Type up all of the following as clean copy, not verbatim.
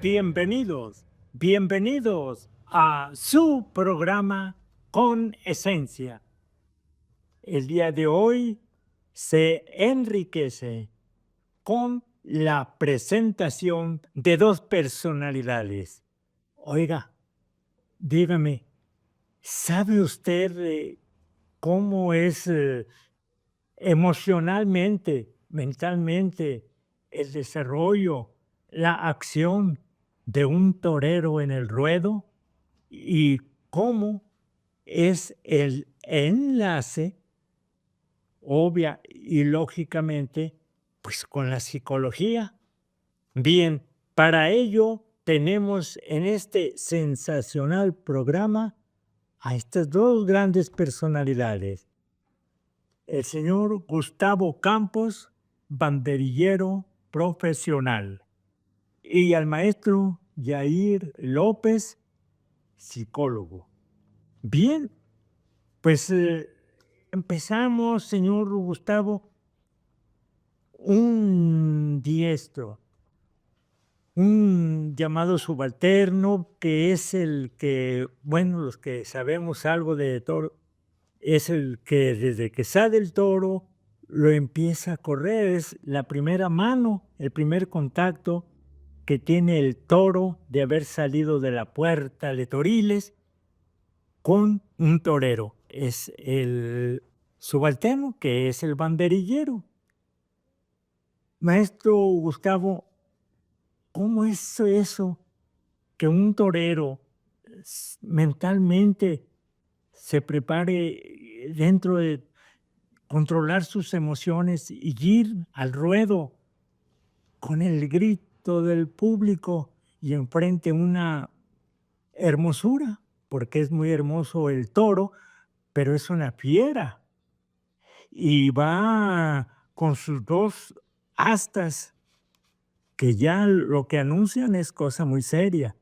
bienvenidos a su programa Con Esencia. El día de hoy se enriquece con la presentación de dos personalidades. Oiga, dígame, ¿sabe usted cómo es emocionalmente, mentalmente, el desarrollo, la acción de un torero en el ruedo y cómo es el enlace, obvia y lógicamente, pues con la psicología? Bien, para ello tenemos en este sensacional programa a estas dos grandes personalidades. El señor Gustavo Campos, banderillero profesional, y al maestro Yair López, psicólogo. Bien, pues empezamos, señor Gustavo. Un diestro, un llamado subalterno, que es el que, bueno, los que sabemos algo de toro, es el que desde que sale el toro lo empieza a correr, es la primera mano, el primer contacto que tiene el toro de haber salido de la puerta de Toriles con un torero. Es el subalterno, que es el banderillero. Maestro Gustavo, ¿cómo es eso que un torero mentalmente se prepare dentro de controlar sus emociones y ir al ruedo con el grito del público y enfrente una hermosura? Porque es muy hermoso el toro, pero es una fiera y va con sus dos astas, que ya lo que anuncian es cosa muy seria.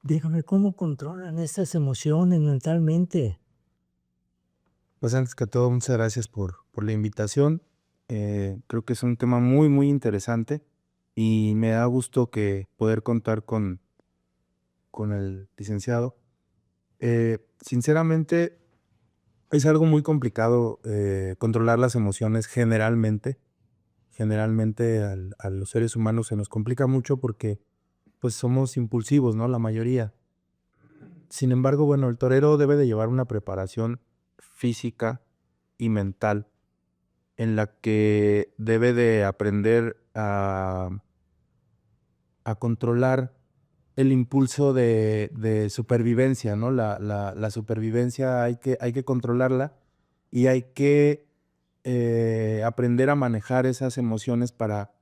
Dígame, ¿cómo controlan esas emociones mentalmente? Pues antes que todo, muchas gracias por la invitación. Creo que es un tema muy, muy interesante y me da gusto que poder contar con el licenciado. Sinceramente, es algo muy complicado controlar las emociones generalmente. Generalmente a los seres humanos se nos complica mucho porque pues somos impulsivos, ¿no? La mayoría. Sin embargo, bueno, el torero debe de llevar una preparación física y mental en la que debe de aprender a controlar el impulso de supervivencia, ¿no? La supervivencia hay que controlarla y hay que aprender a manejar esas emociones para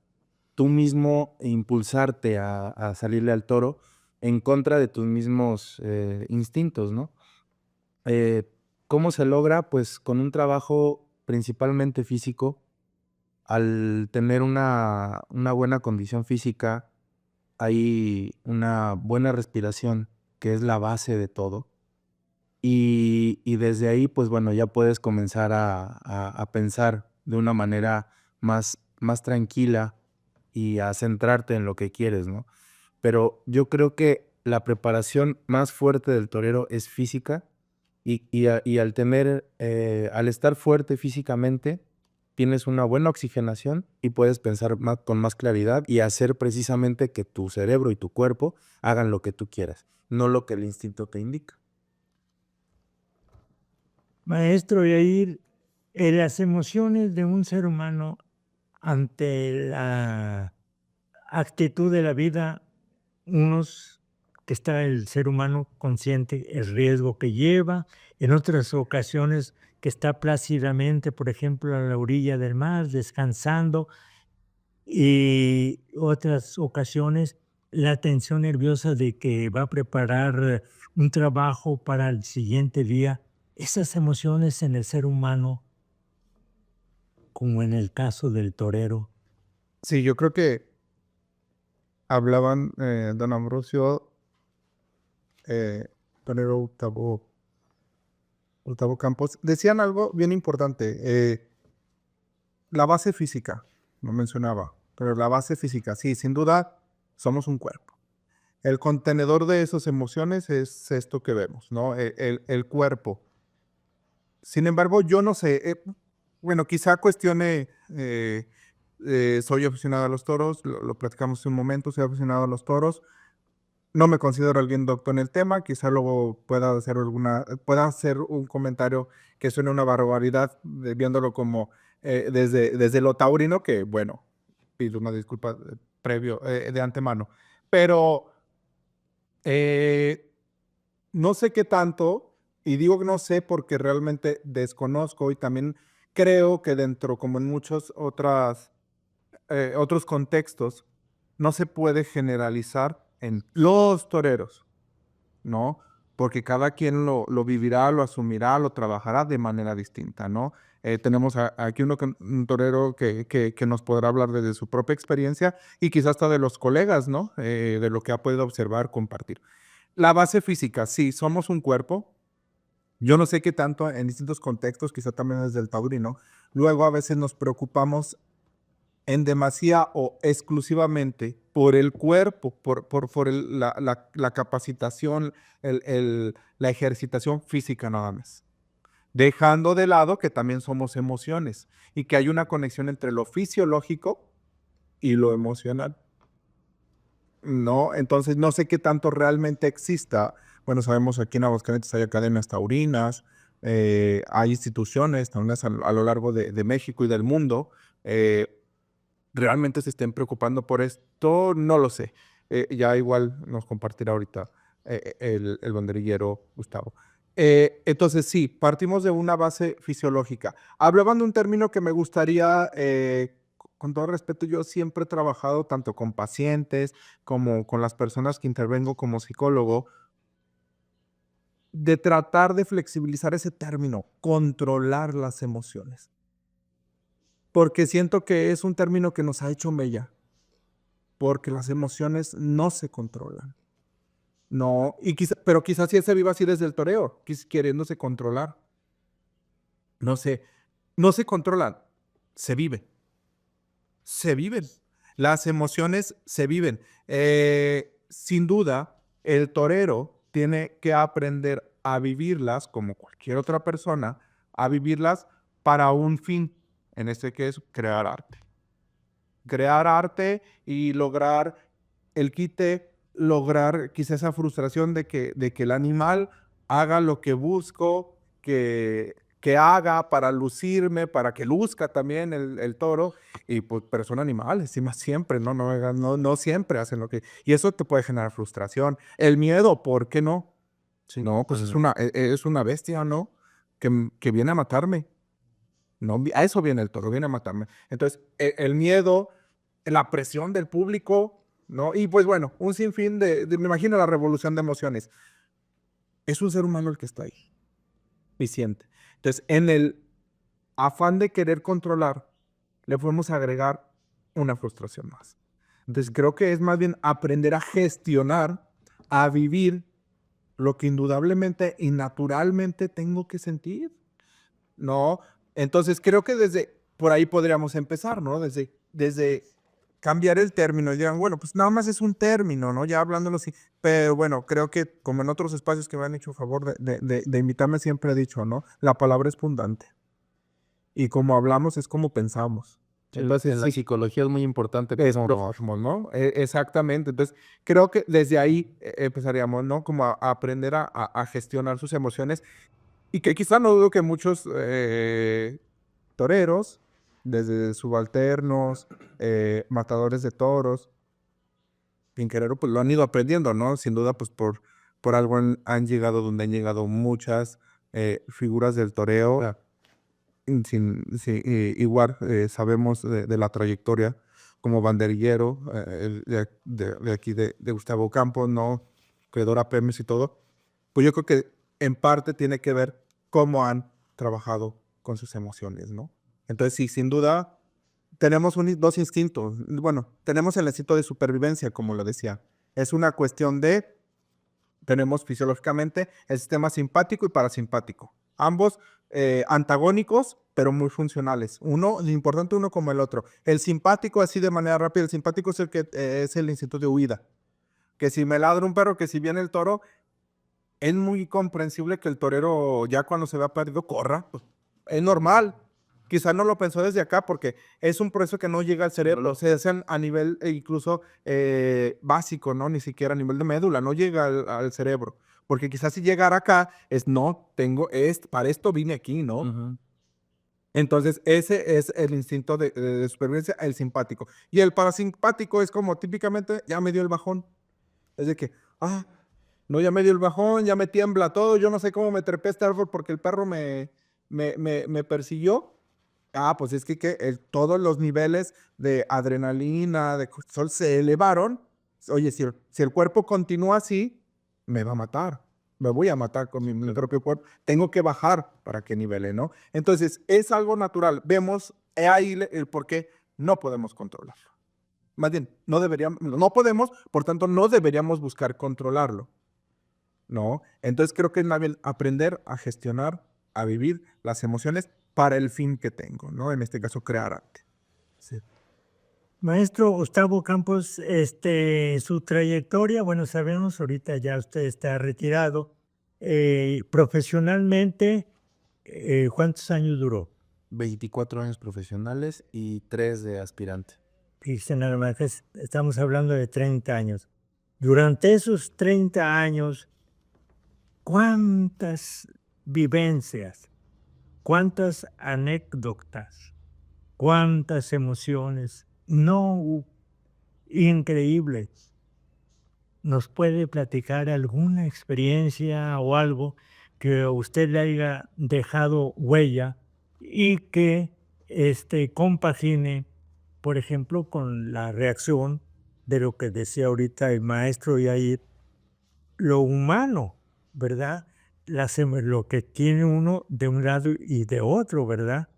tú mismo impulsarte a salirle al toro en contra de tus mismos instintos, ¿no? Eh, ¿Cómo se logra? Pues con un trabajo principalmente físico. Al tener una buena condición física, hay una buena respiración, que es la base de todo. Y desde ahí, pues bueno, ya puedes comenzar a pensar de una manera más tranquila y a centrarte en lo que quieres, ¿no? Pero yo creo que la preparación más fuerte del torero es física y al tener, al estar fuerte físicamente, tienes una buena oxigenación y puedes pensar con más claridad y hacer precisamente que tu cerebro y tu cuerpo hagan lo que tú quieras, no lo que el instinto te indica. Maestro Yair, las emociones de un ser humano ante la actitud de la vida, unos que está el ser humano consciente el riesgo que lleva, en otras ocasiones que está plácidamente, por ejemplo, a la orilla del mar, descansando, y otras ocasiones la tensión nerviosa de que va a preparar un trabajo para el siguiente día. Esas emociones en el ser humano, como en el caso del torero. Sí, yo creo que hablaban, don Ambrosio, Torero Gustavo Campos, decían algo bien importante, la base física, no mencionaba, pero la base física, sí, sin duda somos un cuerpo. El contenedor de esas emociones es esto que vemos, ¿no? El cuerpo. Sin embargo, yo no sé, bueno, quizá cuestione, soy aficionado a los toros, lo platicamos hace un momento, soy aficionado a los toros. No me considero alguien doctor en el tema, quizá luego pueda hacer un comentario que suene una barbaridad, viéndolo como desde lo taurino, que bueno, pido una disculpa de antemano. Pero no sé qué tanto, y digo que no sé porque realmente desconozco y también creo que dentro, como en muchos otros contextos, no se puede generalizar en los toreros, ¿no? Porque cada quien lo vivirá, lo asumirá, lo trabajará de manera distinta, ¿no? Tenemos aquí un torero que nos podrá hablar desde su propia experiencia y quizás hasta de los colegas, ¿no? De lo que ha podido observar, compartir. La base física, sí, somos un cuerpo. Yo no sé qué tanto en distintos contextos, quizá también desde el taurino. Luego a veces nos preocupamos en demasía o exclusivamente por el cuerpo, por la capacitación, la ejercitación física nada más. Dejando de lado que también somos emociones y que hay una conexión entre lo fisiológico y lo emocional. ¿No? Entonces, no sé qué tanto realmente exista. Bueno, sabemos aquí en Aguascalientes hay academias taurinas, hay instituciones taurinas a lo largo de México y del mundo. ¿Realmente se estén preocupando por esto? No lo sé. Ya igual nos compartirá ahorita el banderillero Gustavo. Entonces, sí, partimos de una base fisiológica. Hablaban de un término que me gustaría, con todo respeto, yo siempre he trabajado tanto con pacientes como con las personas que intervengo como psicólogo, de tratar de flexibilizar ese término, controlar las emociones. Porque siento que es un término que nos ha hecho mella, porque las emociones no se controlan. No, pero quizás sí se viva así desde el toreo, queriéndose controlar. No sé, no se controlan, se viven. Se viven. Las emociones se viven. Sin duda, el torero tiene que aprender a vivirlas como cualquier otra persona, a vivirlas para un fin, en este que es crear arte. Crear arte y lograr el quite, lograr quizá esa frustración de que el animal haga lo que busco que haga para lucirme, para que luzca también el toro. Y pues, pero son animales, encima siempre, no siempre hacen lo que... Y eso te puede generar frustración. El miedo, ¿por qué no? Sí. No, pues es una bestia, ¿no? Que viene a matarme. No, a eso viene el toro, viene a matarme. Entonces, el miedo, la presión del público, ¿no? Y pues bueno, un sinfín me imagino la revolución de emociones. Es un ser humano el que está ahí y siente. Entonces, en el afán de querer controlar, le podemos agregar una frustración más. Entonces, creo que es más bien aprender a gestionar, a vivir lo que indudablemente y naturalmente tengo que sentir, ¿no? Entonces, creo que desde por ahí podríamos empezar, ¿no? Desde cambiar el término y digan, bueno, pues nada más es un término, ¿no? Ya hablándolo así. Pero bueno, creo que como en otros espacios que me han hecho favor de invitarme, siempre he dicho, ¿no? La palabra es fundante. Y como hablamos es como pensamos. Entonces, en la psicología es muy importante. Es próximo, ¿no? Exactamente. Entonces, creo que desde ahí empezaríamos, ¿no? Como a aprender a gestionar sus emociones. Y que quizá no dudo que muchos toreros, desde subalternos, matadores de toros, finquereros, pues lo han ido aprendiendo, ¿no? Sin duda, pues por algo han llegado donde han llegado muchas figuras del toreo. Claro. Igual sabemos de la trayectoria como banderillero de aquí de Gustavo Campos, ¿no? Creadora Pemes y todo. Pues yo creo que en parte tiene que ver cómo han trabajado con sus emociones, ¿no? Entonces, sí, sin duda, tenemos dos instintos. Bueno, tenemos el instinto de supervivencia, como lo decía. Es una cuestión tenemos fisiológicamente el sistema simpático y parasimpático. Ambos antagónicos, pero muy funcionales. Importante uno como el otro. El simpático, así de manera rápida, el simpático es el que es el instinto de huida. que si me ladra un perro, que si viene el toro, es muy comprensible que el torero ya cuando se vea perdido corra, pues, es normal. Quizá no lo pensó desde acá porque es un proceso que no llega al cerebro, se hacen a nivel incluso básico, ¿no? Ni siquiera a nivel de médula, no llega al cerebro. Porque quizás si llegara acá es, no, para esto vine aquí, ¿no? Ujú. Entonces, ese es el instinto de supervivencia, el simpático. Y el parasimpático es como típicamente, ya me dio el bajón. Es de que, no, ya me dio el bajón, ya me tiembla todo, yo no sé cómo me trepé a este árbol porque el perro me persiguió. Pues es que todos los niveles de adrenalina, de cortisol se elevaron. Oye, si el cuerpo continúa así, me va a matar. Me voy a matar con mi propio cuerpo. Tengo que bajar para que nivele, ¿no? Entonces, es algo natural. Vemos ahí el por qué no podemos controlarlo. Más bien, no podemos, por tanto, no deberíamos buscar controlarlo, ¿no? Entonces, creo que es más bien aprender a gestionar, a vivir las emociones para el fin que tengo, ¿no? En este caso, crear arte. Sí. Maestro Gustavo Campos, su trayectoria, bueno, sabemos ahorita ya usted está retirado. Profesionalmente, ¿cuántos años duró? 24 años profesionales y 3 de aspirante. Fíjese nada más, estamos hablando de 30 años. Durante esos 30 años, ¿cuántas vivencias, cuántas anécdotas, cuántas emociones no increíbles? ¿Nos puede platicar alguna experiencia o algo que usted le haya dejado huella y que compagine, por ejemplo, con la reacción de lo que decía ahorita el maestro Yair, lo humano, ¿verdad? Lo que tiene uno de un lado y de otro, ¿verdad?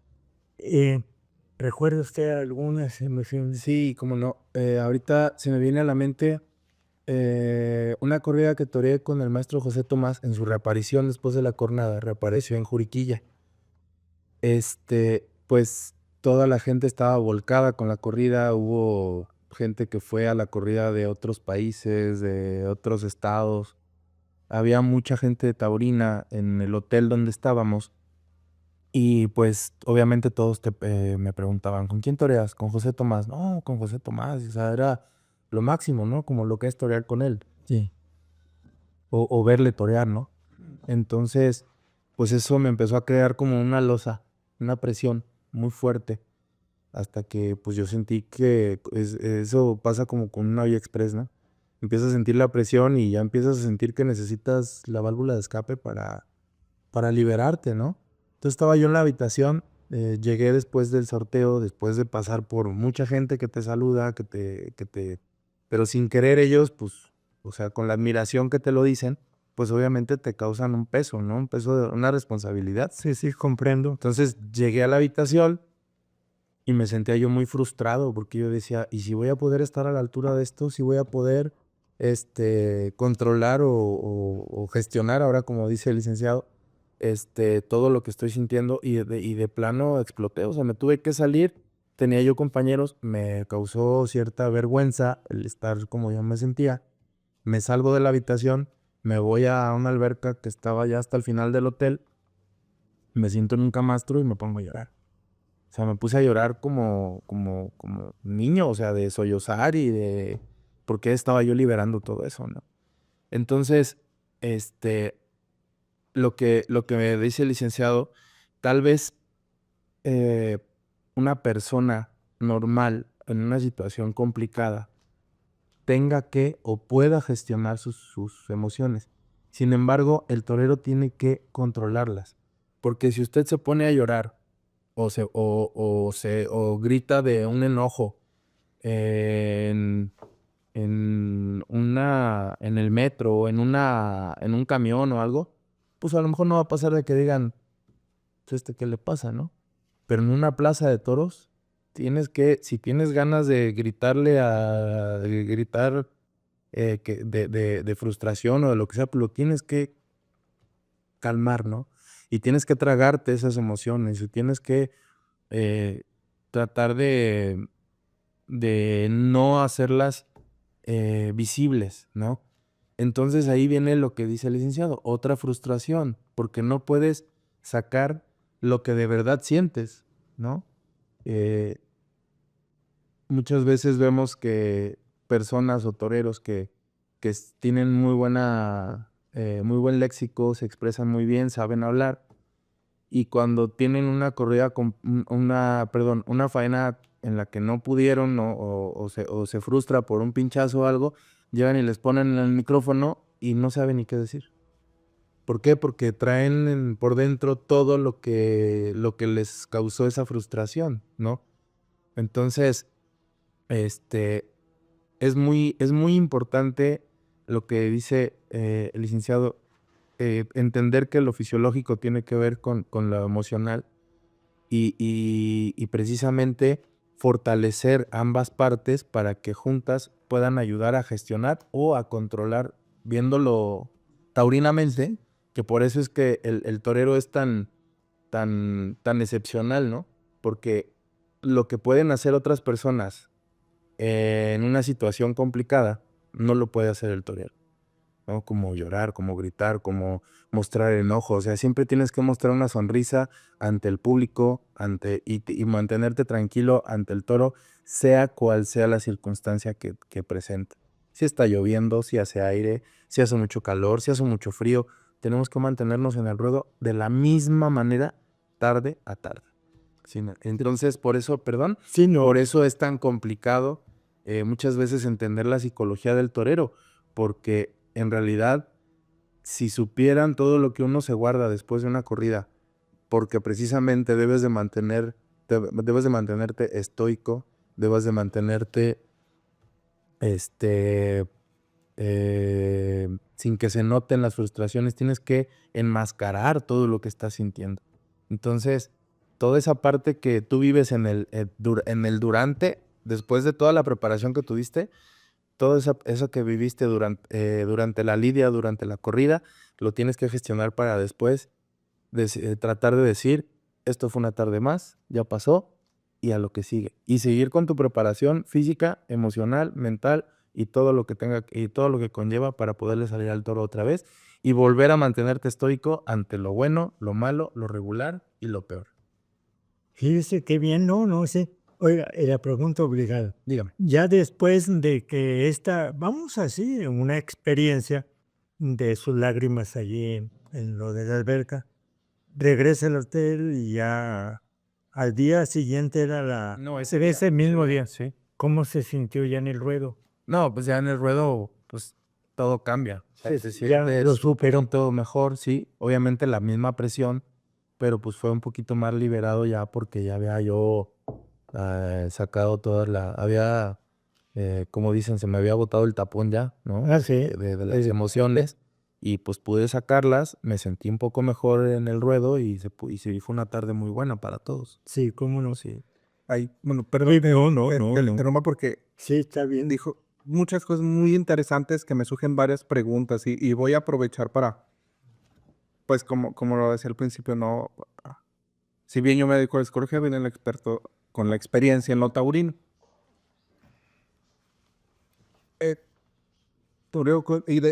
¿Recuerda usted algunas emociones? Sí, cómo no. Ahorita se me viene a la mente una corrida que toreé con el maestro José Tomás en su reaparición después de la cornada. Reapareció en Juriquilla. Pues toda la gente estaba volcada con la corrida. Hubo gente que fue a la corrida de otros países, de otros estados. Había mucha gente taurina en el hotel donde estábamos. Y pues obviamente todos me preguntaban, ¿con quién toreas? ¿Con José Tomás? No, con José Tomás. O sea, era lo máximo, ¿no? Como lo que es torear con él. Sí. O verle torear, ¿no? Entonces, pues eso me empezó a crear como una losa, una presión muy fuerte. Hasta que pues yo sentí que eso pasa como con una vía express, ¿no? Empiezas a sentir la presión y ya empiezas a sentir que necesitas la válvula de escape para liberarte, ¿no? Entonces estaba yo en la habitación, llegué después del sorteo, después de pasar por mucha gente que te saluda, pero sin querer ellos, pues, o sea, con la admiración que te lo dicen, pues obviamente te causan un peso, ¿no? Un peso, una responsabilidad. Sí, sí, comprendo. Entonces llegué a la habitación y me sentía yo muy frustrado porque yo decía, ¿y si voy a poder estar a la altura de esto? ¿Si voy a poder controlar o gestionar, ahora como dice el licenciado, todo lo que estoy sintiendo? Y de plano exploté, o sea, me tuve que salir. Tenía yo compañeros, me causó cierta vergüenza el estar como yo me sentía. Me salgo de la habitación, me voy a una alberca que estaba ya hasta el final del hotel, me siento en un camastro y me pongo a llorar. O sea, me puse a llorar como niño, o sea, de sollozar y de por qué estaba yo liberando todo eso, ¿no? Entonces, lo que me dice el licenciado, tal vez una persona normal en una situación complicada tenga que o pueda gestionar sus emociones. Sin embargo, el torero tiene que controlarlas. Porque si usted se pone a llorar o grita de un enojo en el metro o en un camión o algo, pues a lo mejor no va a pasar de que digan, pues ¿qué le pasa, no? Pero en una plaza de toros, si tienes ganas de de gritar de frustración o de lo que sea, pues lo tienes que calmar, ¿no? Y tienes que tragarte esas emociones y tienes que tratar de no hacerlas visibles, ¿no? Entonces ahí viene lo que dice el licenciado, otra frustración, porque no puedes sacar lo que de verdad sientes, ¿no? Muchas veces vemos que personas o toreros que tienen muy buen léxico, se expresan muy bien, saben hablar, y cuando tienen una corrida, una faena en la que no pudieron o se frustra por un pinchazo o algo, llegan y les ponen en el micrófono y no saben ni qué decir. ¿Por qué? Porque traen por dentro todo lo que les causó esa frustración, ¿no? Entonces, es muy importante lo que dice el licenciado, entender que lo fisiológico tiene que ver con lo emocional y precisamente fortalecer ambas partes para que juntas puedan ayudar a gestionar o a controlar, viéndolo taurinamente, que por eso es que el torero es tan excepcional, ¿no? Porque lo que pueden hacer otras personas en una situación complicada, no lo puede hacer el torero, ¿no? Como llorar, como gritar, como mostrar enojo. O sea, siempre tienes que mostrar una sonrisa ante el público y mantenerte tranquilo ante el toro, sea cual sea la circunstancia que presenta. Si está lloviendo, si hace aire, si hace mucho calor, si hace mucho frío, tenemos que mantenernos en el ruedo de la misma manera, tarde a tarde. Sí, entonces, por eso, perdón, Sí, no. por eso es tan complicado muchas veces entender la psicología del torero, porque en realidad, si supieran todo lo que uno se guarda después de una corrida, porque precisamente debes de mantenerte estoico, debes de mantenerte sin que se noten las frustraciones, tienes que enmascarar todo lo que estás sintiendo. Entonces, toda esa parte que tú vives en el durante, después de toda la preparación que tuviste, todo eso que viviste durante la lidia, durante la corrida, lo tienes que gestionar para después tratar de decir, esto fue una tarde más, ya pasó, y a lo que sigue. Y seguir con tu preparación física, emocional, mental y todo lo que conlleva para poderle salir al toro otra vez y volver a mantenerte estoico ante lo bueno, lo malo, lo regular y lo peor. Fíjese qué bien, no sé. Oiga, la pregunta obligada. Dígame. Ya después de que vamos así, una experiencia de sus lágrimas allí en lo de la alberca, regresa al hotel y ya al día siguiente era No, ese mismo día. sí. ¿Cómo se sintió ya en el ruedo? No, pues ya en el ruedo, pues todo cambia. Sí, Se ya siente lo superó. todo mejor, sí. Obviamente la misma presión, pero pues fue un poquito más liberado ya porque ya había yo sacado como dicen, se me había botado el tapón ya, ¿no? Ah, sí. De las emociones y pues pude sacarlas, me sentí un poco mejor en el ruedo y fue una tarde muy buena para todos. Sí, cómo no. Sí. Ay, bueno, perdón, No. que le interrumpa porque Sí, está bien. dijo muchas cosas muy interesantes que me surgen varias preguntas y voy a aprovechar para, pues como lo decía al principio, no, si bien yo me dedico a la psicología, viene el experto con la experiencia en lo taurino. Eh,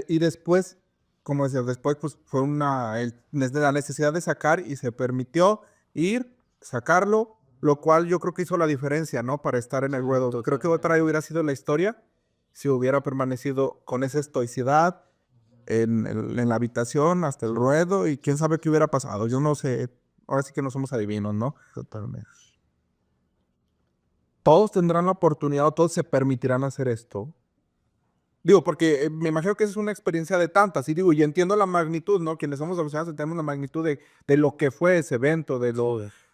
y después, como decía, después pues fue desde la necesidad de sacar y se permitió ir, sacarlo, lo cual yo creo que hizo la diferencia, ¿no? Para estar en el ruedo. Creo que otra hubiera sido la historia si hubiera permanecido con esa estoicidad en la habitación hasta el ruedo y quién sabe qué hubiera pasado. Yo no sé, ahora sí que no somos adivinos, ¿no? Totalmente. Todos tendrán la oportunidad o todos se permitirán hacer esto. Digo, porque me imagino que es una experiencia de tantas, y digo, y entiendo la magnitud, ¿no? Quienes somos aficionados entendemos la magnitud de lo que fue ese evento,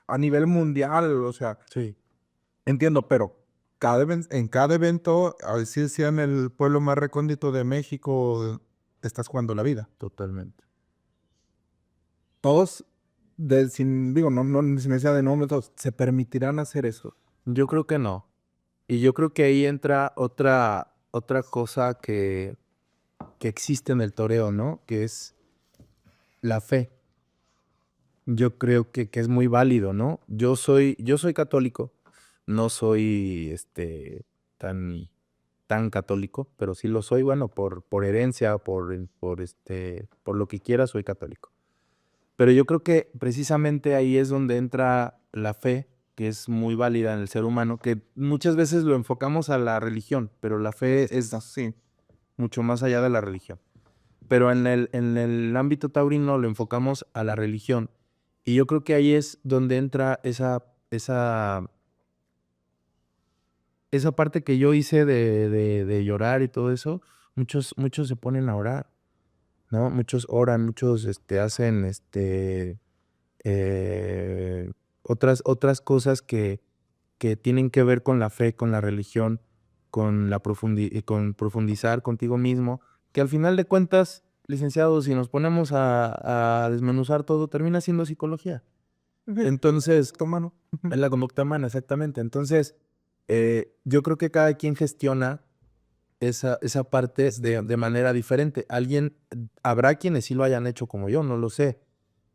a nivel mundial, o sea, Sí. entiendo, pero en cada evento, a decir sea en el pueblo más recóndito de México, estás jugando la vida. Totalmente. Todos, sin necesidad de nombre, todos se permitirán hacer eso. Yo creo que no. Y yo creo que ahí entra otra cosa que existe en el toreo, ¿no? Que es la fe. Yo creo que es muy válido, ¿no? Yo soy católico, no soy tan tan católico, pero sí lo soy, bueno, por herencia, por lo que quiera, soy católico. Pero yo creo que precisamente ahí es donde entra la fe, que es muy válida en el ser humano, que muchas veces lo enfocamos a la religión, pero la fe es Sí. mucho más allá de la religión. Pero en el ámbito taurino lo enfocamos a la religión. Y yo creo que ahí es donde entra esa parte que yo hice de llorar y todo eso. Muchos se ponen a orar, ¿no? Muchos oran, muchos hacen otras cosas que tienen que ver con la fe, con la religión, con con profundizar contigo mismo, que al final de cuentas, licenciados, si nos ponemos a desmenuzar todo, termina siendo psicología. Entonces, Mano. es la conducta humana, exactamente. Entonces, yo creo que cada quien gestiona esa parte de manera diferente. Habrá quienes sí lo hayan hecho como yo, no lo sé.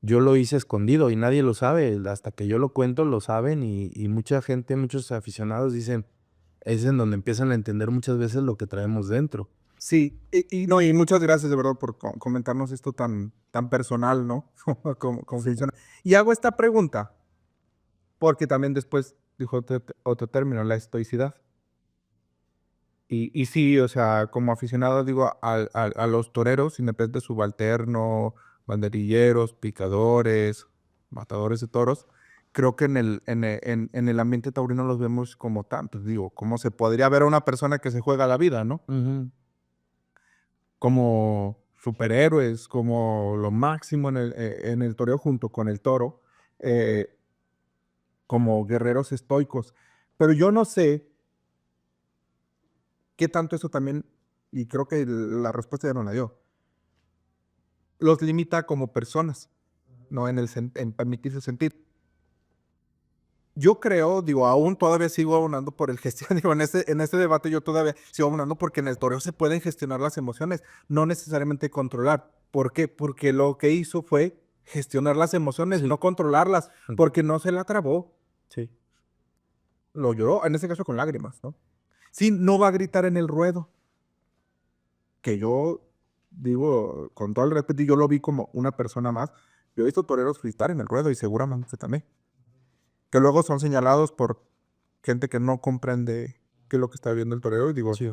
Yo lo hice escondido y nadie lo sabe. Hasta que yo lo cuento, lo saben y mucha gente, muchos aficionados dicen, es en donde empiezan a entender muchas veces lo que traemos dentro. Sí, y muchas gracias de verdad por comentarnos esto tan personal, ¿no? Como funciona. Y hago esta pregunta, porque también después dijo otro término, la estoicidad. Y sí, o sea, como aficionado digo, a los toreros, independientemente de subalterno, banderilleros, picadores, matadores de toros, creo que en el ambiente taurino los vemos como tantos, digo, como se podría ver a una persona que se juega la vida, ¿no? Como superhéroes, como lo máximo en el toreo junto con el toro, eh, como guerreros estoicos. Pero yo no sé qué tanto eso también, y creo que la respuesta ya no la dio, los limita como personas, ¿no? En permitirse sentir. Yo creo, digo, aún todavía sigo abonando por el gestión, digo, en este debate yo todavía sigo abonando porque en el toreo se pueden gestionar las emociones, no necesariamente controlar. ¿Por qué? Porque lo que hizo fue gestionar las emociones, no controlarlas, porque no se la trabó. Sí. Lo lloró, en este caso con lágrimas, ¿no? Sí, no va a gritar en el ruedo. Que yo digo, con todo el respeto, yo lo vi como una persona más. Yo he visto toreros gritar en el ruedo y seguramente usted también. Que luego son señalados por gente que no comprende qué es lo que está viendo el torero. Y digo, Sí.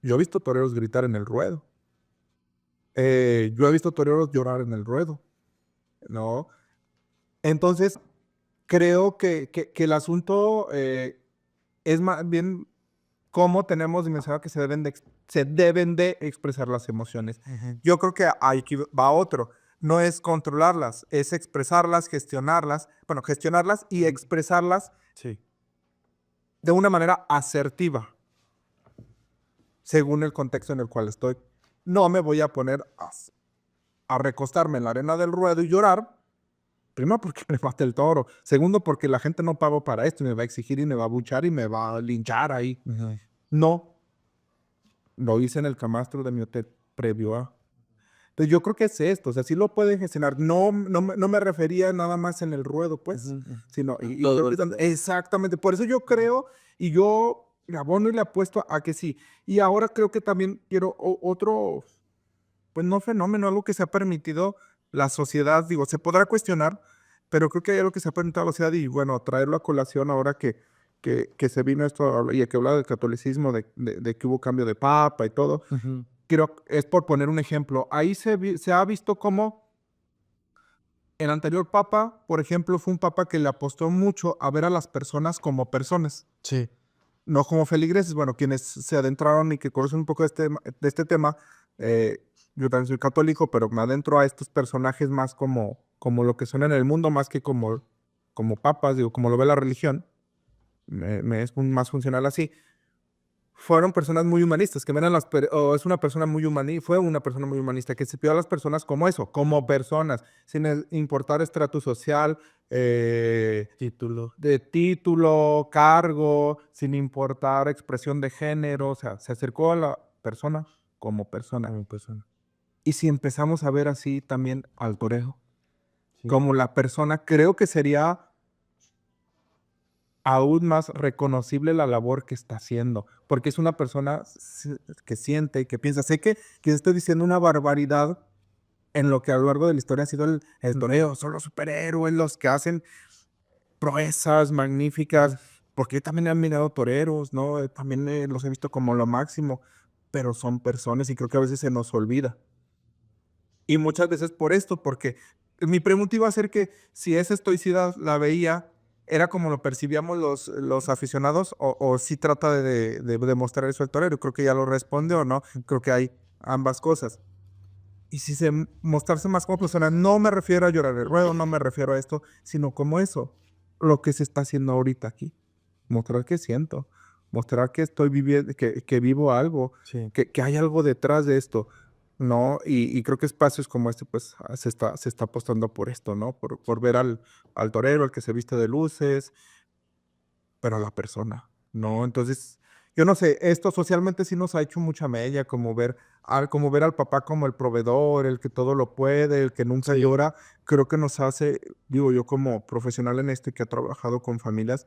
yo he visto toreros gritar en el ruedo. Yo he visto toreros llorar en el ruedo, ¿no? Entonces, creo que el asunto es más bien cómo tenemos dimensionado que se deben de expresar las emociones. Yo creo que aquí va otro. No es controlarlas, es expresarlas, gestionarlas y expresarlas Sí. de una manera asertiva, según el contexto en el cual estoy. No me voy a poner a recostarme en la arena del ruedo y llorar. Primero porque me mata el toro. Segundo porque la gente no pagó para esto y me va a exigir y me va a buchar y me va a linchar ahí. No, lo hice en el camastro de mi hotel previo a. Entonces yo creo que es esto, o sea, sí lo pueden gestionar. No me refería nada más en el ruedo, pues, sino... exactamente, por eso yo creo y yo le abono y le apuesto a que sí. Y ahora creo que también quiero otro, pues no fenómeno, algo que se ha permitido la sociedad, digo, se podrá cuestionar, pero creo que hay algo que se ha permitido a la sociedad y bueno, traerlo a colación ahora que se vino esto y que habla del catolicismo, de que hubo cambio de papa y todo. Es por poner un ejemplo. Ahí se ha visto cómo el anterior papa, por ejemplo, fue un papa que le apostó mucho a ver a las personas como personas. Sí. No como feligreses. Bueno, quienes se adentraron y que conocen un poco de este tema, yo también soy católico, pero me adentro a estos personajes más como lo que son en el mundo, más que como papas, digo, como lo ve la religión. Me es más funcional así. Fueron personas muy humanistas, que eran es una persona muy humanista, fue una persona muy humanista, que se vio a las personas como eso, como personas, sin importar estrato social, Título. de título, cargo, sin importar expresión de género, o sea, se acercó a la persona como persona. Como persona. Y si empezamos a ver así también al torero, Sí. como la persona, creo que sería aún más reconocible la labor que está haciendo, porque es una persona que siente y que piensa. Sé que estoy diciendo una barbaridad en lo que a lo largo de la historia ha sido el toreo. Son los superhéroes los que hacen proezas magníficas, porque yo también he admirado toreros, ¿no? También los he visto como lo máximo, pero son personas y creo que a veces se nos olvida. Y muchas veces por esto, porque mi pregunta iba a ser que si esa estoicidad la veía, ¿era como lo percibíamos los aficionados o sí trata de demostrar eso el torero? Creo que ya lo responde, ¿no? Creo que hay ambas cosas. Y si mostrarse más como persona, no me refiero a llorar el ruedo, no me refiero a esto, sino como eso, lo que se está haciendo ahorita aquí. Mostrar que siento, mostrar que estoy viviendo, que vivo algo, Sí. que hay algo detrás de esto, ¿no? Y creo que espacios como este, pues, se está apostando por esto, ¿no? Por ver al torero, el que se viste de luces, pero a la persona, ¿no? Entonces, yo no sé, esto socialmente sí nos ha hecho mucha mella, como ver al papá como el proveedor, el que todo lo puede, el que nunca Sí. llora. Creo que nos hace, digo yo como profesional en esto y que ha trabajado con familias,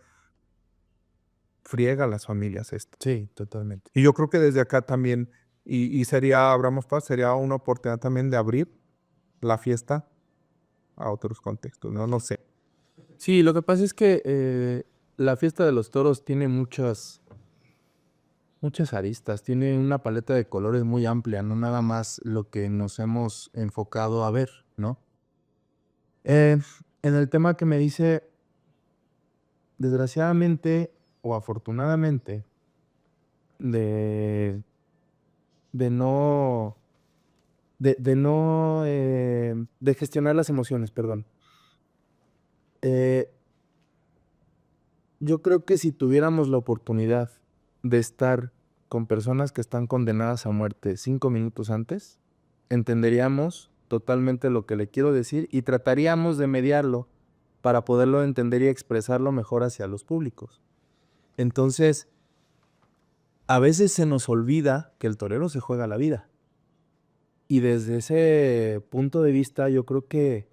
friega a las familias esto. Sí, totalmente. Y yo creo que desde acá también, y sería, abramos paz, sería una oportunidad también de abrir la fiesta a otros contextos, ¿no? No sé. Sí, lo que pasa es que la fiesta de los toros tiene muchas aristas, tiene una paleta de colores muy amplia, no nada más lo que nos hemos enfocado a ver, ¿no? Eh, en el tema que me dice, desgraciadamente o afortunadamente, de, de no, de gestionar las emociones, perdón. Eh, Yo creo que si tuviéramos la oportunidad de estar con personas que están condenadas a muerte 5 minutos antes, entenderíamos totalmente lo que le quiero decir y trataríamos de mediarlo para poderlo entender y expresarlo mejor hacia los públicos. Entonces, a veces se nos olvida que el torero se juega la vida. Y desde ese punto de vista, yo creo que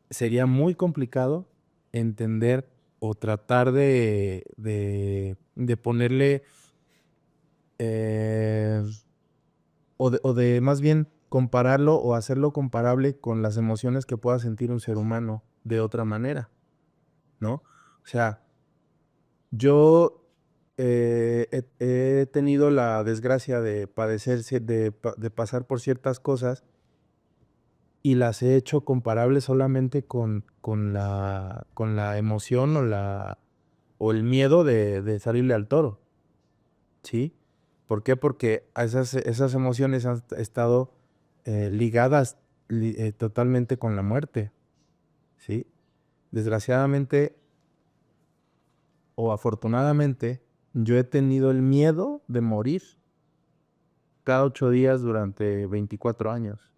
sería muy complicado entender o tratar de ponerle, eh, o de más bien compararlo o hacerlo comparable con las emociones que pueda sentir un ser humano de otra manera, ¿no? O sea, yo he tenido la desgracia de padecer, de pasar por ciertas cosas y las he hecho comparables solamente con la emoción o el miedo de salirle al toro, ¿sí? ¿Por qué? Porque a esas emociones han estado ligadas totalmente con la muerte, ¿sí? Desgraciadamente o afortunadamente, yo he tenido el miedo de morir cada 8 días durante 24 años.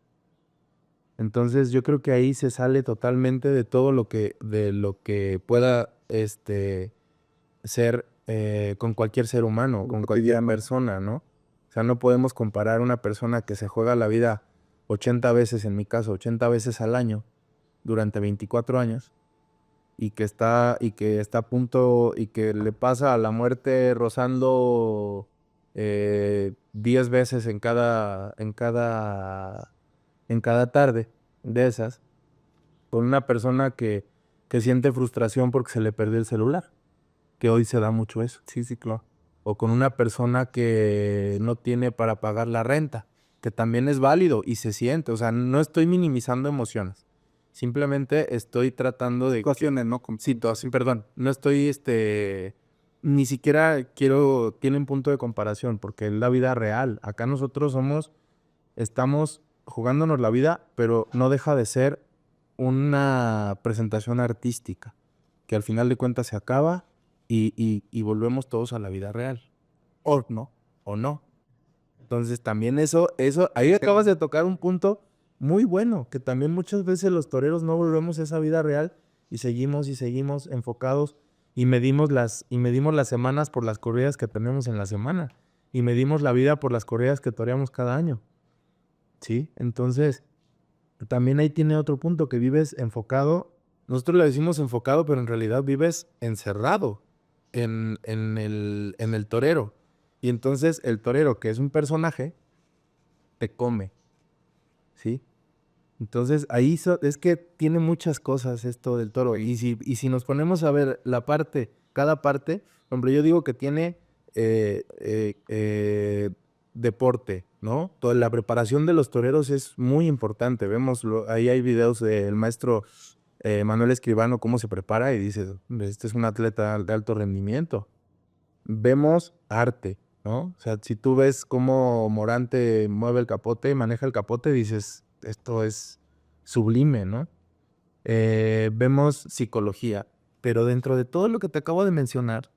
Entonces, yo creo que ahí se sale totalmente de todo de lo que pueda, ser, con cualquier ser humano, con cualquier persona, ¿no? O sea, no podemos comparar una persona que se juega la vida 80 veces, en mi caso, 80 veces al año, durante 24 años, y que está a punto, y que le pasa a la muerte rozando, 10 veces en cada tarde de esas, con una persona que siente frustración porque se le perdió el celular, que hoy se da mucho eso. Sí, sí, claro. O con una persona que no tiene para pagar la renta, que también es válido y se siente. O sea, no estoy minimizando emociones. Simplemente estoy tratando de... Situaciones, ¿no? Situación, perdón. No estoy, ni siquiera tienen punto de comparación, porque es la vida real. Acá nosotros estamos jugándonos la vida, pero no deja de ser una presentación artística, que al final de cuentas se acaba y volvemos todos a la vida real. O no. Entonces también ahí acabas de tocar un punto muy bueno, que también muchas veces los toreros no volvemos a esa vida real y seguimos enfocados y medimos las semanas por las corridas que tenemos en la semana y medimos la vida por las corridas que toreamos cada año. ¿Sí? Entonces, también ahí tiene otro punto, que vives enfocado. Nosotros le decimos enfocado, pero en realidad vives encerrado en el torero. Y entonces el torero, que es un personaje, te come, ¿sí? Entonces ahí es que tiene muchas cosas esto del toro. Y si nos ponemos a ver cada parte, por ejemplo, yo digo que tiene deporte, ¿no? Toda la preparación de los toreros es muy importante. Ahí hay videos del maestro Manuel Escribano, cómo se prepara y dices, este es un atleta de alto rendimiento. Vemos arte, ¿no? O sea, si tú ves cómo Morante mueve el capote, maneja el capote, dices, esto es sublime, ¿no? Vemos psicología, pero dentro de todo lo que te acabo de mencionar,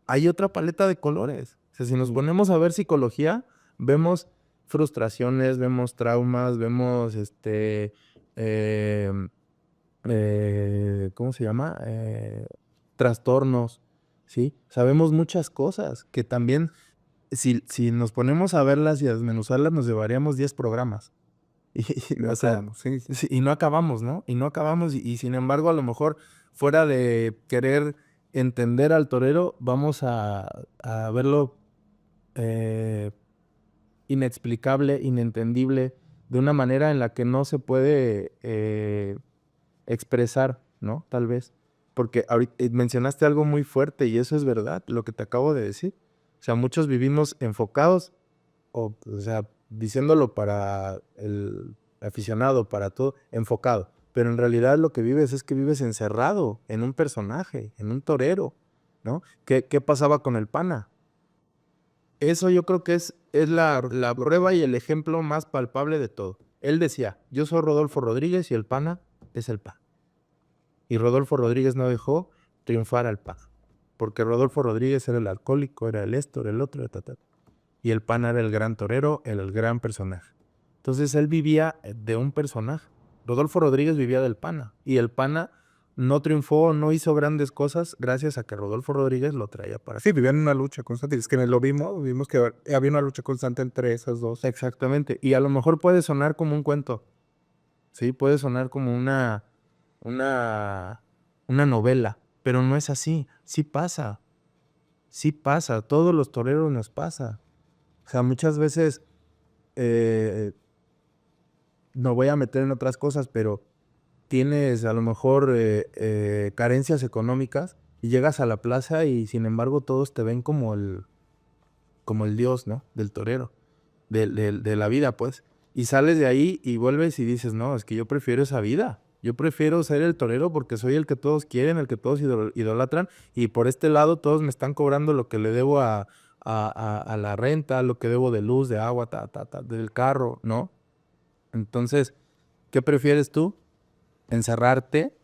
hay otra paleta de colores. O sea, si nos ponemos a ver psicología, vemos frustraciones, vemos traumas, vemos ¿cómo se llama? Trastornos, ¿sí? Sabemos muchas cosas que también, si nos ponemos a verlas y a desmenuzarlas, nos llevaríamos 10 programas. No O sea, acabamos, sí. sí, y no acabamos, ¿no? Y no acabamos, y sin embargo, a lo mejor, fuera de querer entender al torero, vamos a verlo inexplicable, inentendible, de una manera en la que no se puede expresar, ¿no? Tal vez. Porque ahorita mencionaste algo muy fuerte y eso es verdad, lo que te acabo de decir. O sea, muchos vivimos enfocados, o sea, diciéndolo para el aficionado, para todo, enfocado. Pero en realidad lo que vives es que vives encerrado en un personaje, en un torero, ¿no? ¿Qué pasaba con el pana? Eso yo creo que es la prueba y el ejemplo más palpable de todo. Él decía, yo soy Rodolfo Rodríguez y el pana es el pan. Y Rodolfo Rodríguez no dejó triunfar al pan. Porque Rodolfo Rodríguez era el alcohólico, era el esto, era el otro, y el pana era el gran torero, el gran personaje. Entonces él vivía de un personaje. Rodolfo Rodríguez vivía del pana. Y el pana no triunfó, no hizo grandes cosas gracias a que Rodolfo Rodríguez lo traía para Sí, vivían en una lucha constante. Es que vimos que había una lucha constante entre esas dos. Exactamente. Y a lo mejor puede sonar como un cuento. Sí, puede sonar como una novela. Pero no es así. Sí pasa. Sí pasa. A todos los toreros nos pasa. O sea, muchas veces, no voy a meter en otras cosas, pero tienes a lo mejor carencias económicas y llegas a la plaza y sin embargo todos te ven como el dios, ¿no? Del torero, de la vida, pues. Y sales de ahí y vuelves y dices, no, es que yo prefiero esa vida. Yo prefiero ser el torero porque soy el que todos quieren, el que todos idolatran, y por este lado todos me están cobrando lo que le debo a la renta, lo que debo de luz, de agua, del carro, ¿no? Entonces, ¿qué prefieres tú? Encerrarte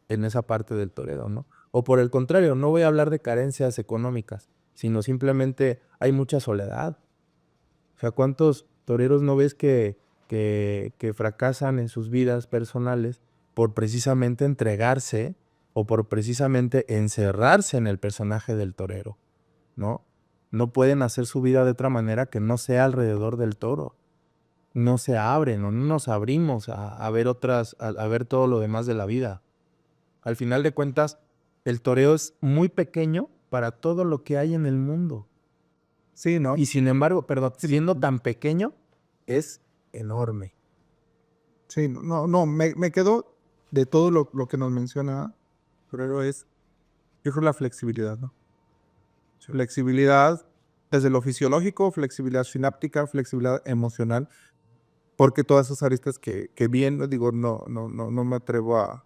en esa parte del torero, ¿no? O por el contrario, no voy a hablar de carencias económicas, sino simplemente hay mucha soledad. O sea, ¿cuántos toreros no ves que fracasan en sus vidas personales por precisamente entregarse o por precisamente encerrarse en el personaje del torero, ¿no? No pueden hacer su vida de otra manera que no sea alrededor del toro. No se abren o no nos abrimos a ver a ver todo lo demás de la vida. Al final de cuentas, el toreo es muy pequeño para todo lo que hay en el mundo. Sí, ¿no? Y sin embargo, perdón, siendo tan pequeño, es enorme. Sí, no, me quedo de todo lo que nos menciona, pero yo creo la flexibilidad, ¿no? Sí. Flexibilidad desde lo fisiológico, flexibilidad sináptica, flexibilidad emocional, porque todas esas aristas que bien, digo, no me atrevo a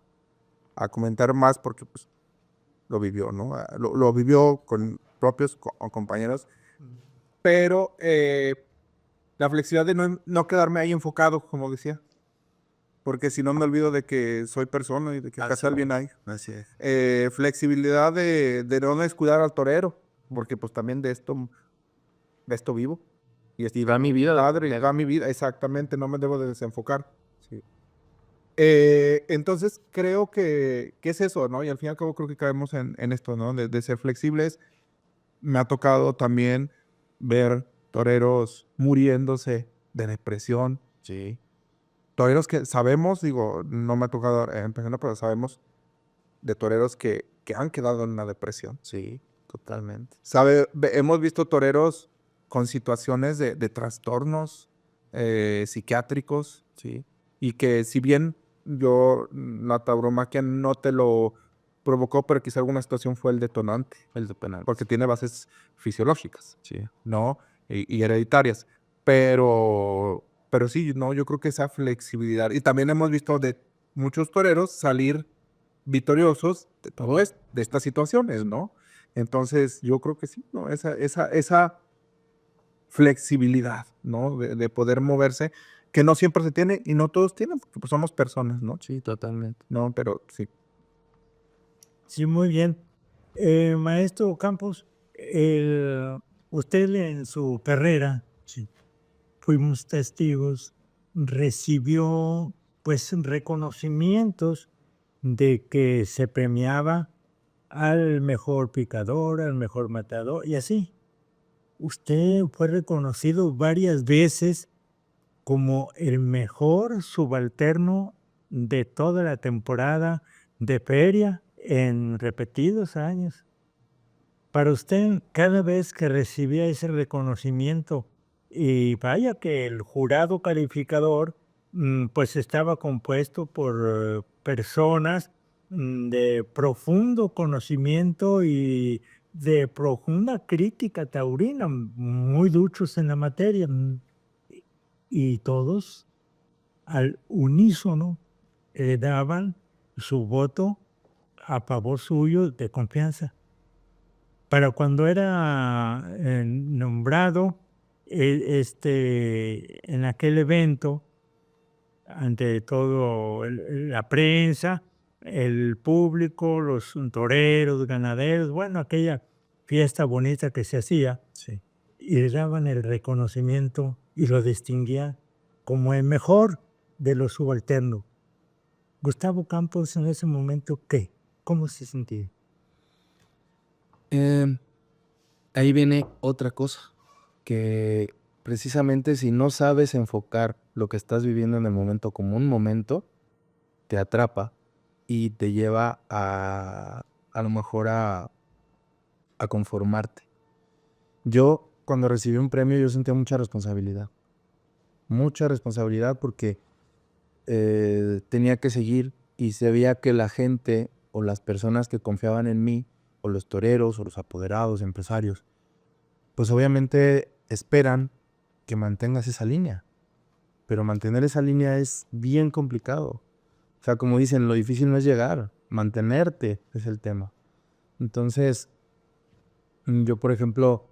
comentar más porque pues lo vivió, ¿no? Lo vivió con propios compañeros, pero la flexibilidad de no quedarme ahí enfocado, como decía. Porque si no me olvido de que soy persona y de que acá alguien hay. Así es. Flexibilidad de no descuidar al torero, porque pues también de esto vivo. Y va mi vida. Padre, va mi vida, exactamente, no me debo de desenfocar. Sí. Entonces creo que es eso, ¿no? Y al fin y al cabo creo que caemos en esto, ¿no? De ser flexibles. Me ha tocado también ver toreros muriéndose de depresión. Sí. Toreros que sabemos, digo, no me ha tocado en persona, pero sabemos de toreros que han quedado en una depresión. Sí. Totalmente. Hemos visto toreros con situaciones de trastornos psiquiátricos, Sí. y que si bien la tauromaquia no te lo provocó, pero quizá alguna situación fue el detonante, El detonante. porque tiene bases fisiológicas, Sí. ¿no? Y hereditarias. Pero sí, no, yo creo que esa flexibilidad. Y también hemos visto de muchos toreros salir victoriosos de todo esto, de estas situaciones, ¿no? Entonces, yo creo que sí, ¿no? Esa flexibilidad, ¿no? De poder moverse, que no siempre se tiene y no todos tienen, porque pues, somos personas, ¿no? Sí, totalmente. No, pero sí. Sí, muy bien. Maestro Campos, usted en su carrera, sí, fuimos testigos, recibió pues reconocimientos de que se premiaba al mejor picador, al mejor matador y así. Usted fue reconocido varias veces como el mejor subalterno de toda la temporada de feria en repetidos años. Para usted, cada vez que recibía ese reconocimiento, y vaya que el jurado calificador, pues estaba compuesto por personas de profundo conocimiento y de profunda crítica taurina, muy duchos en la materia, y todos al unísono le daban su voto a favor suyo de confianza. Para cuando era, nombrado, en aquel evento, ante todo la prensa, el público, los toreros, ganaderos, bueno, aquella fiesta bonita que se hacía, Sí. y le daban el reconocimiento y lo distinguían como el mejor de los subalternos. Gustavo Campos en ese momento, ¿qué? ¿Cómo se sentía? Ahí viene otra cosa, que precisamente si no sabes enfocar lo que estás viviendo en el momento como un momento, te atrapa y te lleva a lo mejor a conformarte. Yo, cuando recibí un premio, yo sentía mucha responsabilidad porque tenía que seguir y se veía que la gente o las personas que confiaban en mí, o los toreros, o los apoderados, empresarios, pues obviamente esperan que mantengas esa línea, pero mantener esa línea es bien complicado. O sea, como dicen, lo difícil no es llegar, mantenerte es el tema. Entonces, yo, por ejemplo,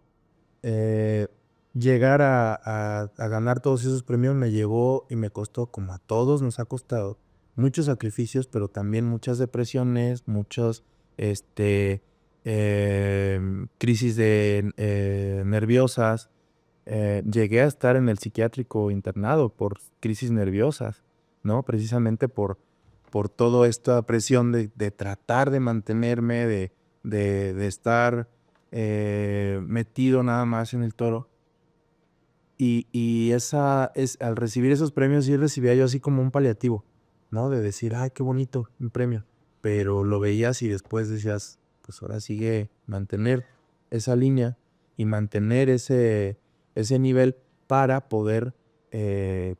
llegar a ganar todos esos premios me llevó y me costó, como a todos nos ha costado, muchos sacrificios, pero también muchas depresiones, muchos crisis nerviosas. Llegué a estar en el psiquiátrico internado por crisis nerviosas, ¿no? Precisamente por toda esta presión de tratar de mantenerme, de estar metido nada más en el toro. Y al recibir esos premios, sí recibía yo así como un paliativo, ¿no? De decir, ay, qué bonito, un premio. Pero lo veías y después decías, pues ahora sigue mantener esa línea y mantener ese nivel para poder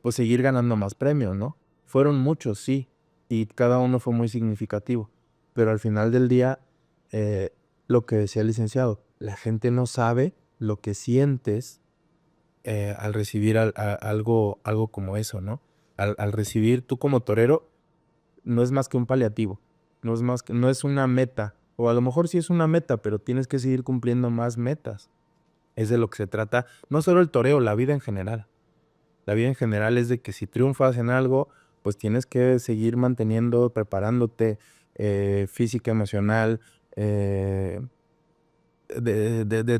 pues seguir ganando más premios, ¿no? Fueron muchos, sí, y cada uno fue muy significativo. Pero al final del día, lo que decía el licenciado, la gente no sabe lo que sientes al recibir algo como eso, ¿no? Al recibir, tú como torero, no es más que un paliativo, no es una meta, o a lo mejor sí es una meta, pero tienes que seguir cumpliendo más metas. Es de lo que se trata, no solo el toreo, la vida en general. La vida en general es de que si triunfas en algo, pues tienes que seguir manteniendo, preparándote física, emocional, en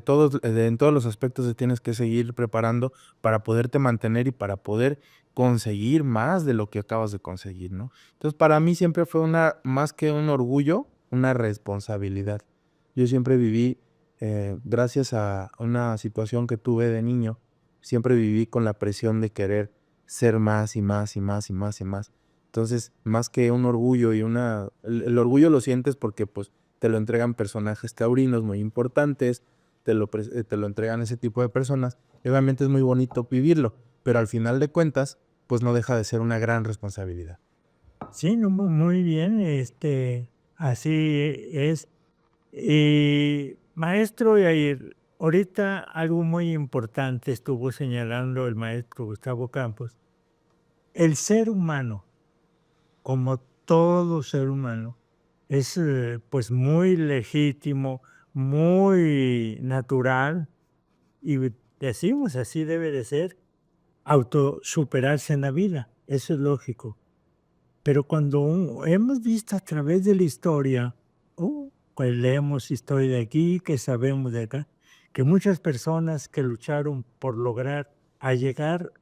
todos los aspectos te tienes que seguir preparando para poderte mantener y para poder conseguir más de lo que acabas de conseguir, ¿no? Entonces, para mí siempre fue más que un orgullo, una responsabilidad. Yo siempre viví, gracias a una situación que tuve de niño, siempre viví con la presión de querer ser más y más y más y más y más. Entonces, más que un orgullo y el orgullo lo sientes porque pues te lo entregan personajes taurinos muy importantes, te lo entregan ese tipo de personas. Y obviamente es muy bonito vivirlo, pero al final de cuentas, pues no deja de ser una gran responsabilidad. Sí, no, muy bien, así es. Y maestro Yair, ahorita algo muy importante estuvo señalando el maestro Gustavo Campos. El ser humano, como todo ser humano, es pues muy legítimo, muy natural, y decimos así debe de ser, autosuperarse en la vida. Eso es lógico. Pero cuando hemos visto a través de la historia, pues leemos historia de aquí, que sabemos de acá, que muchas personas que lucharon por lograr a llegar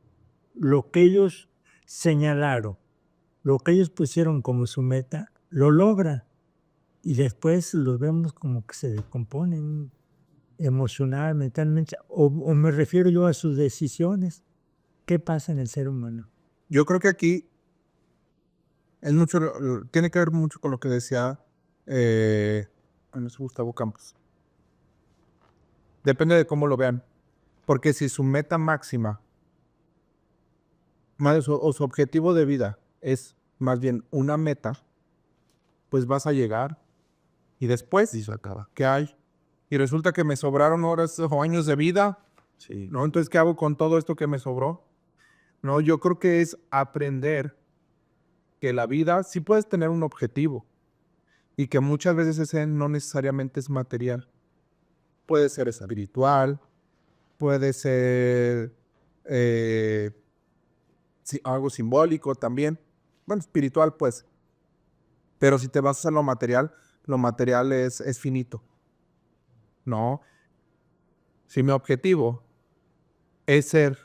lo que ellos señalaron, lo que ellos pusieron como su meta, lo logran. Y después los vemos como que se descomponen emocional, mentalmente, o me refiero yo a sus decisiones. ¿Qué pasa en el ser humano? Yo creo que aquí es mucho, tiene que ver mucho con lo que decía Gustavo Campos. Depende de cómo lo vean. Porque si su meta máxima o su objetivo de vida es más bien una meta, pues vas a llegar y después, Y eso acaba. ¿qué hay? Y resulta que me sobraron horas o años de vida, Sí. ¿no? Entonces, ¿qué hago con todo esto que me sobró? No, yo creo que es aprender que la vida sí puedes tener un objetivo y que muchas veces ese no necesariamente es material. Puede ser espiritual, puede ser algo simbólico también. Bueno, espiritual pues. Pero si te basas en lo material es finito. No. Si mi objetivo es ser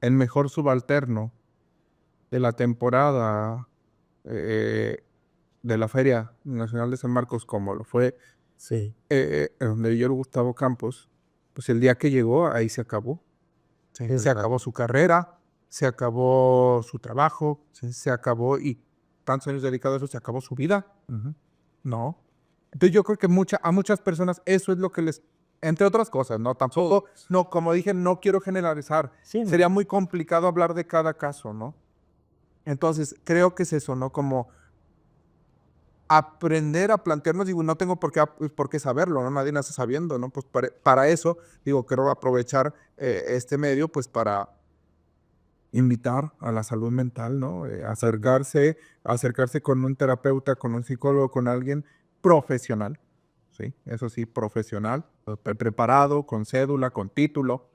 el mejor subalterno de la temporada de la Feria Nacional de San Marcos, como lo fue Sí. donde yo Gustavo Campos, pues el día que llegó, ahí se acabó. Se acabó su carrera, se acabó su trabajo, se acabó, y tantos años dedicados a eso, se acabó su vida. No. Entonces yo creo que a muchas personas eso es lo que les, entre otras cosas, ¿no? Tampoco, no, como dije, no quiero generalizar. Sí, Sería muy complicado hablar de cada caso, ¿no? Entonces, creo que es eso, ¿no? Como aprender a plantearnos, digo, no tengo por qué saberlo, ¿no? Nadie nace sabiendo, ¿no? Pues para eso, digo, quiero aprovechar este medio, pues para invitar a la salud mental, ¿no? Acercarse con un terapeuta, con un psicólogo, con alguien profesional, ¿sí? Eso sí, profesional, preparado, con cédula, con título,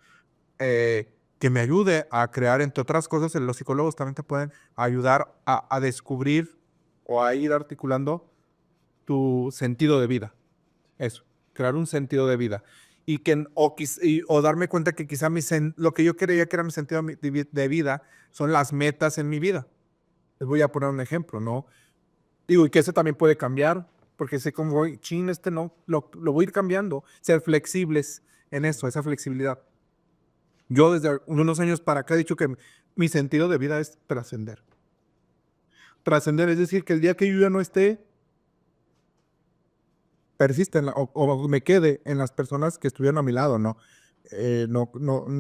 que me ayude a crear, entre otras cosas, los psicólogos también te pueden ayudar a descubrir o a ir articulando tu sentido de vida. Eso, crear un sentido de vida. O darme cuenta que quizá lo que yo creía que era mi sentido de vida son las metas en mi vida. Les voy a poner un ejemplo, ¿no? Digo, y que ese también puede cambiar, porque sé cómo voy, no, lo voy a ir cambiando. Ser flexibles en eso, esa flexibilidad. Yo desde unos años para acá he dicho que mi sentido de vida es trascender. Trascender, es decir, que el día que yo ya no esté, persiste o me quede en las personas que estuvieron a mi lado, ¿no?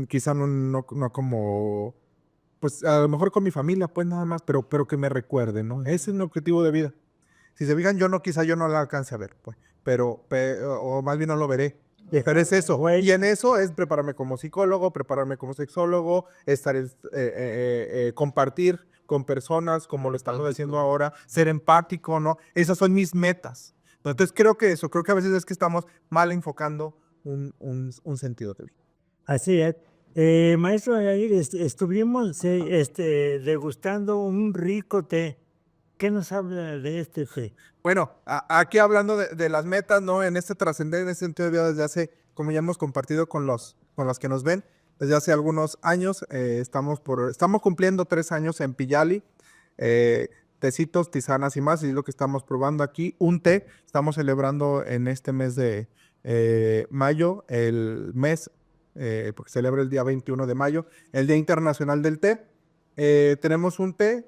Quizá no como, pues a lo mejor con mi familia, pues nada más, pero que me recuerden, ¿no? Ese es mi objetivo de vida. Si se fijan, quizá yo no la alcance a ver, pues, o más bien no lo veré. Pero es eso. Güey. Y en eso es prepararme como psicólogo, prepararme como sexólogo, compartir con personas como lo estamos haciendo ahora, ser empático, ¿no? Esas son mis metas. Entonces creo que a veces es que estamos mal enfocando un sentido de vida. Así es. Maestro Yair, estuvimos degustando un rico té. ¿Qué nos habla de este té? Bueno, aquí hablando de las metas, ¿no? En este trascender, en este sentido de vida desde hace, como ya hemos compartido con los que nos ven, desde hace algunos años, estamos cumpliendo 3 años en Piyali, tecitos, tisanas y más, y es lo que estamos probando aquí. Un té, estamos celebrando en este mes de mayo, el mes, porque celebra el día 21 de mayo, el Día Internacional del Té. Tenemos un té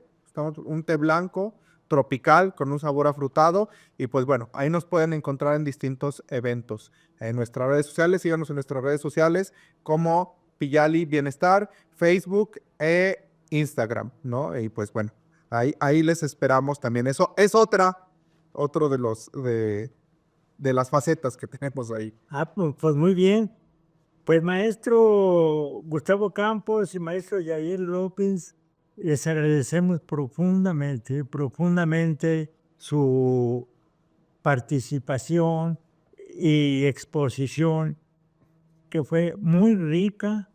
blanco, tropical con un sabor afrutado. Y pues bueno, ahí nos pueden encontrar en distintos eventos. En nuestras redes sociales, síganos en nuestras redes sociales como Piyali Bienestar, Facebook e Instagram, ¿no? Y pues bueno, ahí les esperamos también. Eso es otro de las facetas que tenemos ahí. Pues muy bien. Pues maestro Gustavo Campos y maestro Yair López, les agradecemos profundamente su participación y exposición, que fue muy rica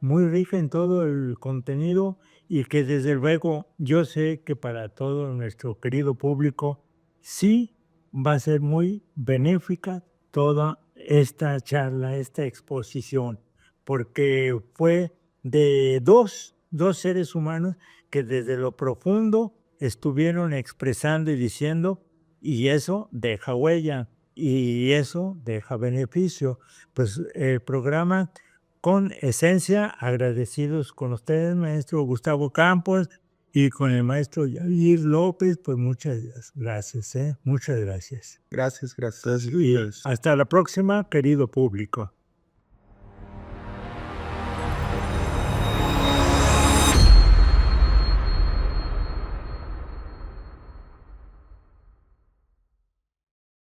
en todo el contenido y que desde luego yo sé que para todo nuestro querido público sí va a ser muy benéfica toda esta charla, esta exposición, porque fue de dos seres humanos que desde lo profundo estuvieron expresando y diciendo, y eso deja huella, y eso deja beneficio. Pues el programa con esencia, agradecidos con ustedes, maestro Gustavo Campos, y con el maestro Yair López, pues muchas gracias, muchas gracias. Gracias. Y hasta la próxima, querido público.